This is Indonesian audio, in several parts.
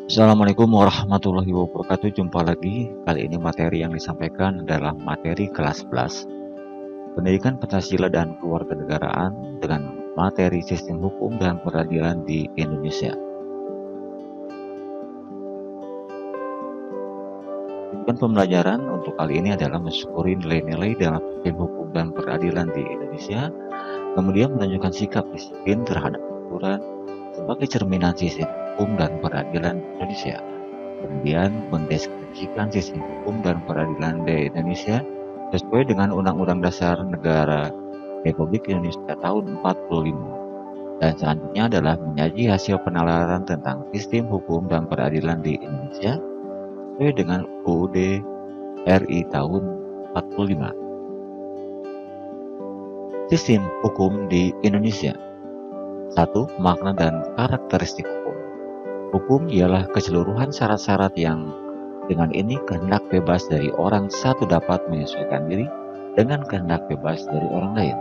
Assalamualaikum warahmatullahi wabarakatuh. Jumpa lagi. Kali ini materi yang disampaikan adalah materi kelas 11 Pendidikan Pancasila dan Kewarganegaraan dengan materi Sistem Hukum dan Peradilan di Indonesia. Tujuan pembelajaran untuk kali ini adalah mensyukuri nilai-nilai dalam sistem hukum dan peradilan di Indonesia, kemudian menunjukkan sikap disiplin terhadap aturan sebagai cerminan sistem hukum dan peradilan di Indonesia. Kemudian mendeskripsikan sistem hukum dan peradilan di Indonesia sesuai dengan Undang-Undang Dasar Negara Republik Indonesia tahun 45. Dan selanjutnya adalah menyaji hasil penalaran tentang sistem hukum dan peradilan di Indonesia sesuai dengan UUD RI tahun 45. Sistem hukum di Indonesia. 1. Makna dan karakteristik hukum. Hukum ialah keseluruhan syarat-syarat yang dengan ini kehendak bebas dari orang satu dapat menyesuaikan diri dengan kehendak bebas dari orang lain,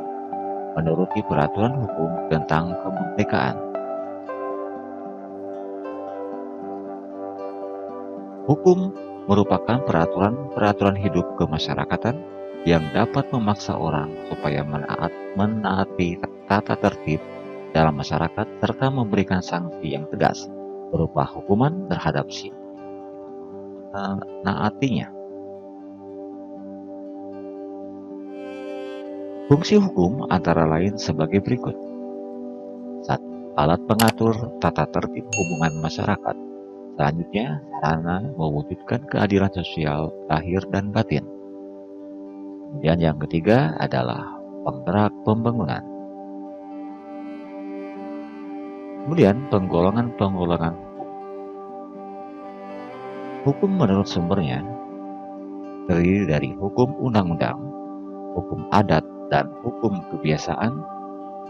menuruti peraturan hukum tentang kemerdekaan. Hukum merupakan peraturan hidup kemasyarakatan yang dapat memaksa orang supaya menaati tata tertib dalam masyarakat serta memberikan sanksi yang tegas berupa hukuman terhadap si menaatinya. Fungsi hukum antara lain sebagai berikut. 1. Alat pengatur tata tertib hubungan masyarakat. Selanjutnya, sarana mewujudkan keadilan sosial lahir dan batin. Kemudian yang ketiga adalah penggerak pembangunan. Kemudian penggolongan hukum menurut sumbernya terdiri dari hukum undang-undang, hukum adat dan hukum kebiasaan,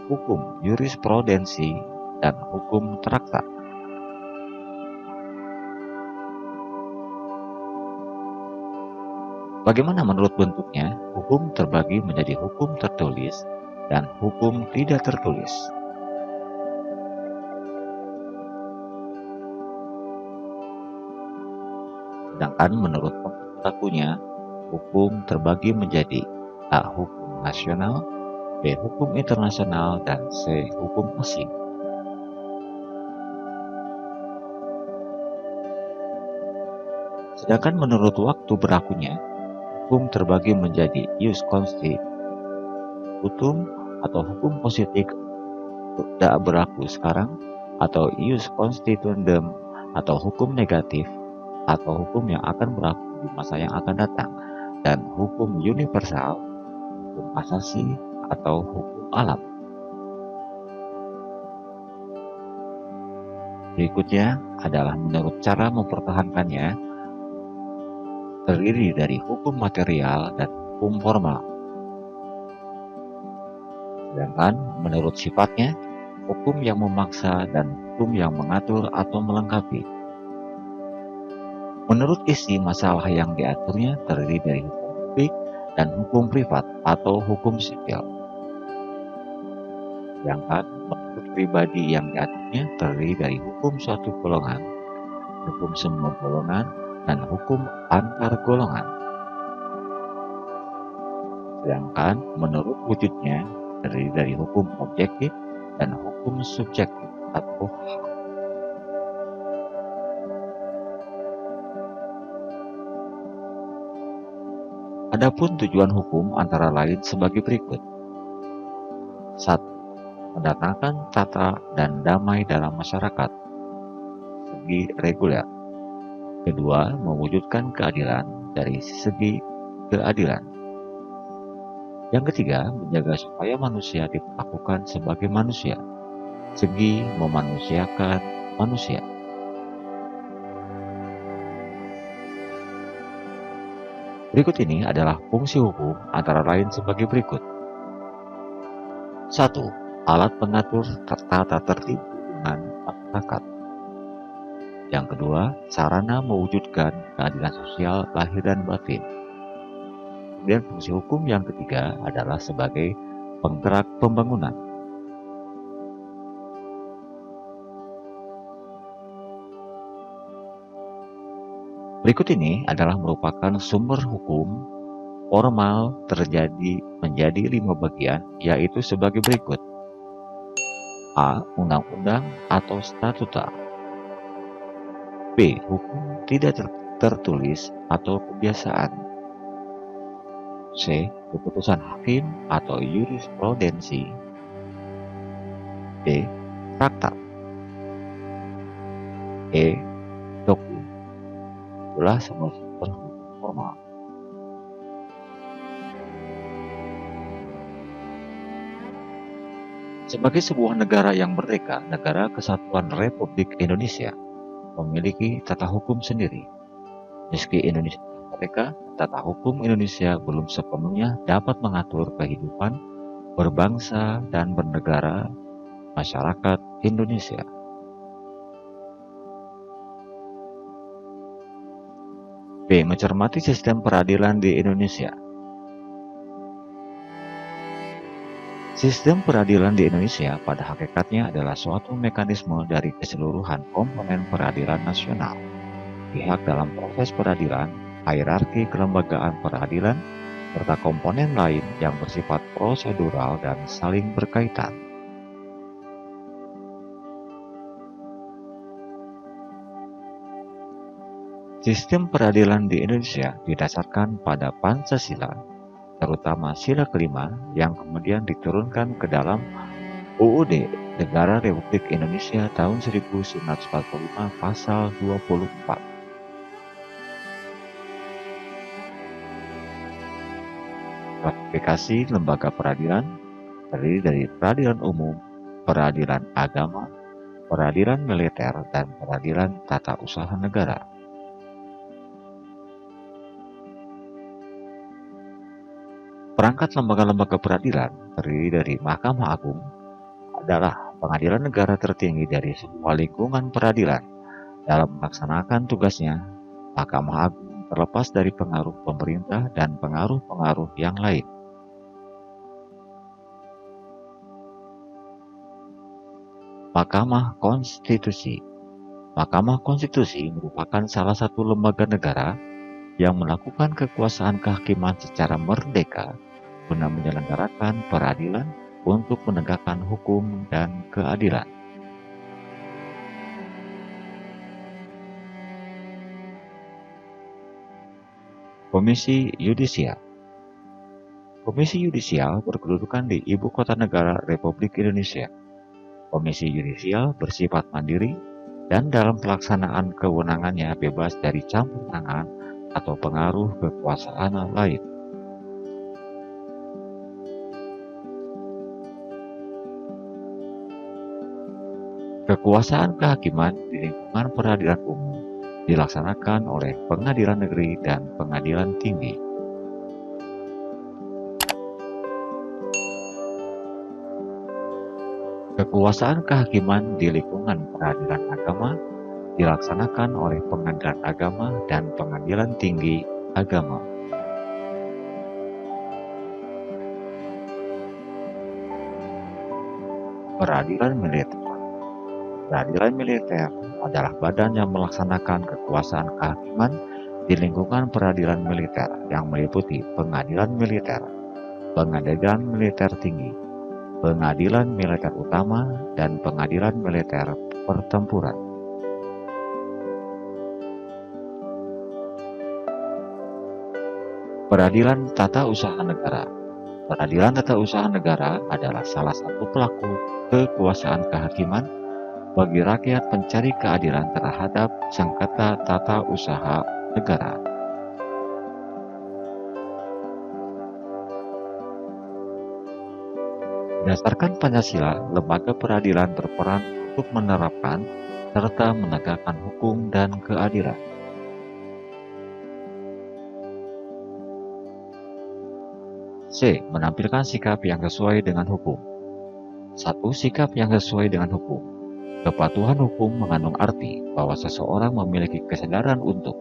hukum jurisprudensi, dan hukum traktat. Bagaimana menurut bentuknya? Hukum terbagi menjadi hukum tertulis dan hukum tidak tertulis. Sedangkan menurut pelakunya, hukum terbagi menjadi A. Hukum nasional, B. Hukum internasional, dan C. Hukum asing. Sedangkan menurut waktu berlakunya, hukum terbagi menjadi ius constitutum atau hukum positif tidak berlaku sekarang, atau ius constituendum atau hukum negatif atau hukum yang akan berlaku di masa yang akan datang, dan hukum universal, hukum asasi, atau hukum alam. Berikutnya adalah menurut cara mempertahankannya, terdiri dari hukum material dan hukum formal. Sedangkan menurut sifatnya, hukum yang memaksa dan hukum yang mengatur atau melengkapi. Menurut isi masalah yang diaturnya terdiri dari hukum publik dan hukum privat atau hukum sipil. Sedangkan menurut pribadi yang diaturnya terdiri dari hukum suatu golongan, hukum semua golongan, dan hukum antar golongan. Sedangkan menurut wujudnya terdiri dari hukum objektif dan hukum subjektif atau hak. Adapun tujuan hukum antara lain sebagai berikut. 1. Mendatangkan tata dan damai dalam masyarakat segi reguler. Kedua, mewujudkan keadilan dari segi keadilan. Yang ketiga, menjaga supaya manusia diperlakukan sebagai manusia, segi memanusiakan manusia. Berikut ini adalah fungsi hukum antara lain sebagai berikut. 1. Alat pengatur tata tertib hubungan masyarakat. Yang kedua, sarana mewujudkan keadilan sosial lahir dan batin. Kemudian fungsi hukum yang ketiga adalah sebagai penggerak pembangunan. Berikut ini adalah merupakan sumber hukum formal terjadi menjadi 5 bagian, yaitu sebagai berikut. A. Undang-undang atau statuta. B. Hukum tidak tertulis atau kebiasaan. C. Keputusan hakim atau jurisprudensi. D. Traktat. E. Dokumen. Itulah semua sumber hukum formal. Sebagai sebuah negara yang merdeka, Negara Kesatuan Republik Indonesia memiliki tata hukum sendiri. Meski Indonesia merdeka, tata hukum Indonesia belum sepenuhnya dapat mengatur kehidupan berbangsa dan bernegara masyarakat Indonesia. B. Mencermati sistem peradilan di Indonesia. Sistem peradilan di Indonesia pada hakikatnya adalah suatu mekanisme dari keseluruhan komponen peradilan nasional. Pihak dalam proses peradilan, hierarki kelembagaan peradilan, serta komponen lain yang bersifat prosedural dan saling berkaitan. Sistem peradilan di Indonesia didasarkan pada Pancasila, terutama sila kelima yang kemudian diturunkan ke dalam UUD Negara Republik Indonesia tahun 1945 pasal 24. Klasifikasi lembaga peradilan terdiri dari peradilan umum, peradilan agama, peradilan militer, dan peradilan tata usaha negara. Perangkat lembaga-lembaga peradilan terdiri dari Mahkamah Agung adalah pengadilan negara tertinggi dari semua lingkungan peradilan. Dalam melaksanakan tugasnya, Mahkamah Agung terlepas dari pengaruh pemerintah dan pengaruh-pengaruh yang lain. Mahkamah Konstitusi. Mahkamah Konstitusi merupakan salah satu lembaga negara yang melakukan kekuasaan kehakiman secara merdeka guna menyelenggarakan peradilan untuk menegakkan hukum dan keadilan. Komisi Yudisial. Komisi Yudisial berkedudukan di Ibu Kota Negara Republik Indonesia. Komisi Yudisial bersifat mandiri dan dalam pelaksanaan kewenangannya bebas dari campur tangan atau pengaruh kekuasaan lain. Kekuasaan kehakiman di lingkungan peradilan umum dilaksanakan oleh pengadilan negeri dan pengadilan tinggi. Kekuasaan kehakiman di lingkungan peradilan agama dilaksanakan oleh pengadilan agama dan pengadilan tinggi agama. Peradilan militer. Peradilan militer adalah badan yang melaksanakan kekuasaan kehakiman di lingkungan peradilan militer yang meliputi pengadilan militer, pengadilan militer tinggi, pengadilan militer utama, dan pengadilan militer pertempuran. Peradilan Tata Usaha Negara. Peradilan Tata Usaha Negara adalah salah satu pelaku kekuasaan kehakiman bagi rakyat pencari keadilan terhadap sengketa tata usaha negara. Berdasarkan Pancasila, lembaga peradilan berperan untuk menerapkan serta menegakkan hukum dan keadilan. C. Menampilkan sikap yang sesuai dengan hukum. 1. Sikap yang sesuai dengan hukum. Kepatuhan hukum mengandung arti bahwa seseorang memiliki kesadaran untuk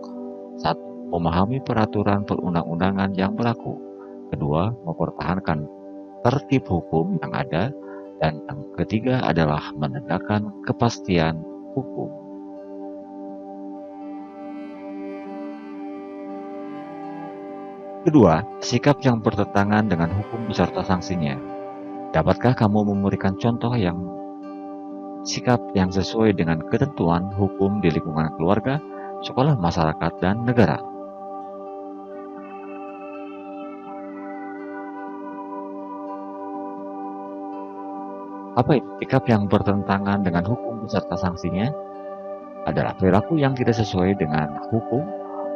1. Memahami peraturan perundang-undangan yang berlaku. 2. Mempertahankan tertib hukum yang ada. Dan yang ketiga adalah menegakkan kepastian hukum. Kedua, sikap yang bertentangan dengan hukum beserta sanksinya. Dapatkah kamu memberikan contoh yang sikap yang sesuai dengan ketentuan hukum di lingkungan keluarga, sekolah, masyarakat, dan negara? Apa itu sikap yang bertentangan dengan hukum beserta sanksinya? Adalah perilaku yang tidak sesuai dengan hukum,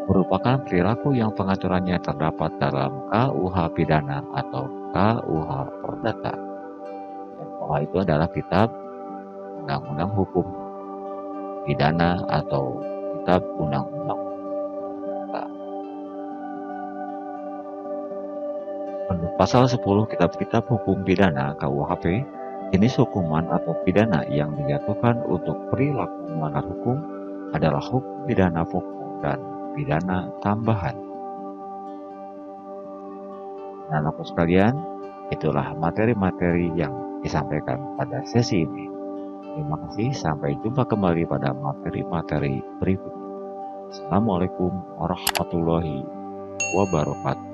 merupakan perilaku yang pengaturannya terdapat dalam KUH pidana atau KUH perdata. KUH itu adalah kitab undang-undang hukum pidana atau kitab undang-undang perdata. Menurut pasal 10 kitab-kitab hukum pidana KUHP, jenis hukuman atau pidana yang dijatuhkan untuk perilaku melanggar hukum adalah hukum pidana pokok dan pidana tambahan. Nah, anak sekalian, itulah materi-materi yang disampaikan pada sesi ini. Terima kasih, sampai jumpa kembali pada materi-materi berikutnya. Assalamualaikum warahmatullahi wabarakatuh.